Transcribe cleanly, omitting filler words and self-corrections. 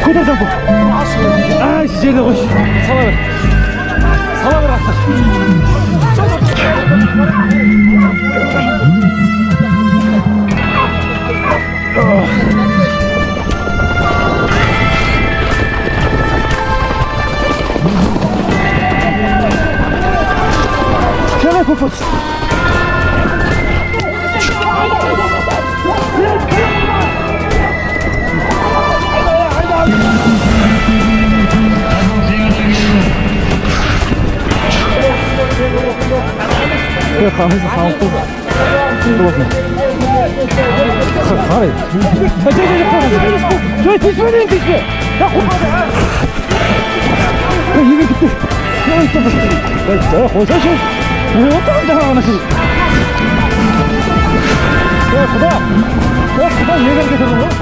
Көтер жампы. Жерде қойшы. Сала бер. Сала бер ақтар. Kelay ko'pot. Kahvesi sağlıklı. Şimdi bakın. Hayır. Şöyle pişme değil pişme. Ya kurmadı ha. Ya yine gitti. Ya işte bu. Ya koysa şey. Ne yapalım daha anasını. Ya kuda. Ya kuda yerden getirdim lan.